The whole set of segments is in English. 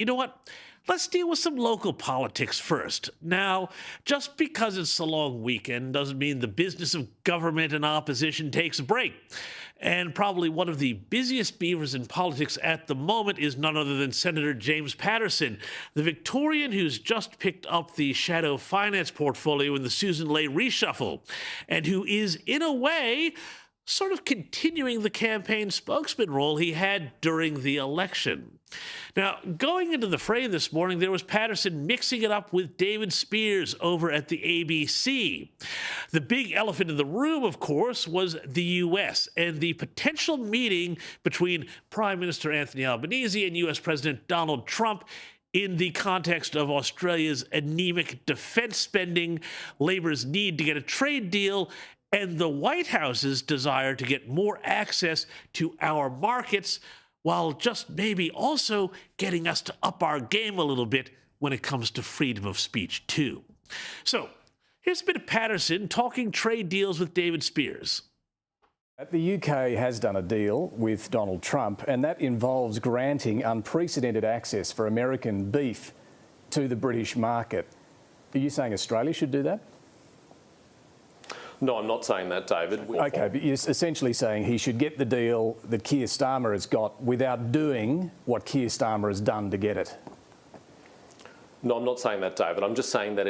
You know what? Let's deal with some local politics first. Now, just because it's a long weekend doesn't mean the business of government and opposition takes a break. And probably one of the busiest beavers in politics at the moment is none other than Senator James Patterson, the Victorian who's just picked up the shadow finance portfolio in the Susan Ley reshuffle, and who is, in a way, sort of continuing the campaign spokesman role he had during the election. Now, going into the fray this morning, there was Patterson mixing it up with David Spears over at the ABC. The big elephant in the room, of course, was the U.S. and the potential meeting between Prime Minister Anthony Albanese and U.S. President Donald Trump in the context of Australia's anemic defense spending, Labor's need to get a trade deal, and the White House's desire to get more access to our markets, while just maybe also getting us to up our game a little bit when it comes to freedom of speech, too. So here's a bit of Patterson talking trade deals with David Spears. The UK has done a deal with Donald Trump, and that involves granting unprecedented access for American beef to the British market. Are you saying Australia should do that? No, I'm not saying that, David. OK, but you're essentially saying he should get the deal that Keir Starmer has got without doing what Keir Starmer has done to get it. No, I'm not saying that, David. I'm just saying that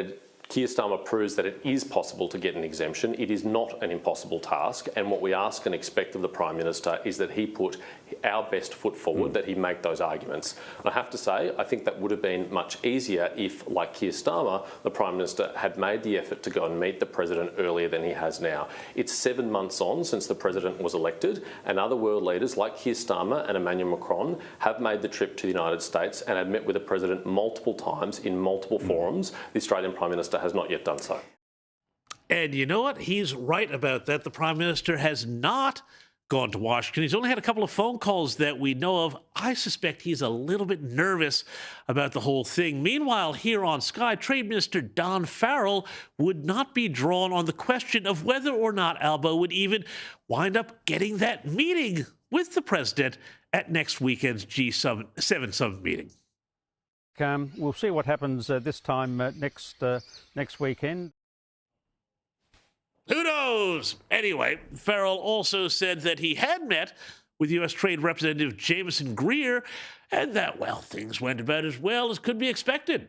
Keir Starmer proves that it is possible to get an exemption. It is not an impossible task, and what we ask and expect of the Prime Minister is that he put our best foot forward, that he make those arguments. And I have to say, I think that would have been much easier if, like Keir Starmer, the Prime Minister had made the effort to go and meet the President earlier than he has now. It's 7 months on since the President was elected, and other world leaders like Keir Starmer and Emmanuel Macron have made the trip to the United States and have met with the President multiple times in multiple forums. The Australian Prime Minister has not yet done so. And you know what? He's right about that. The Prime Minister has not gone to Washington. He's only had a couple of phone calls that we know of. I suspect he's a little bit nervous about the whole thing. Meanwhile, here on Sky, Trade Minister Don Farrell would not be drawn on the question of whether or not Albo would even wind up getting that meeting with the president at next weekend's G7 summit meeting. We'll see what happens this time next weekend. Who knows? Anyway, Farrell also said that he had met with U.S. Trade Representative Jameson Greer, and that, well, things went about as well as could be expected.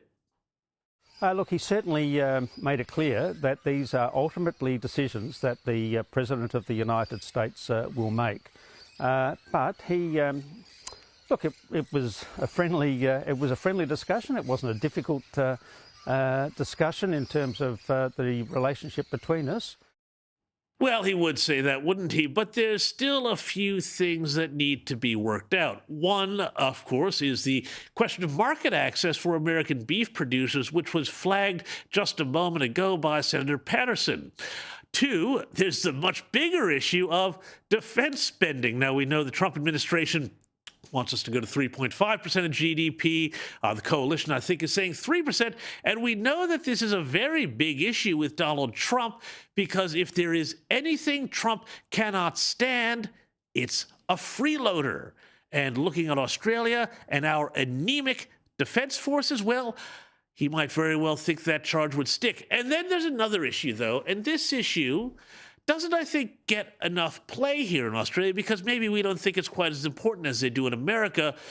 Look, he certainly made it clear that these are ultimately decisions that the President of the United States will make. But he, look, it was a friendly discussion. It wasn't a difficult discussion in terms of the relationship between us. Well, he would say that, wouldn't he? But there's still a few things that need to be worked out. One, of course, is the question of market access for American beef producers, which was flagged just a moment ago by Senator Patterson. Two, there's the much bigger issue of defense spending. Now, we know the Trump administration wants us to go to 3.5% of GDP. The coalition, I think, is saying 3%. And we know that this is a very big issue with Donald Trump, because if there is anything Trump cannot stand, it's a freeloader. And looking at Australia and our anemic defense forces, well, he might very well think that charge would stick. And then there's another issue, though, and this issue doesn't, I think, get enough play here in Australia because maybe we don't think it's quite as important as they do in America,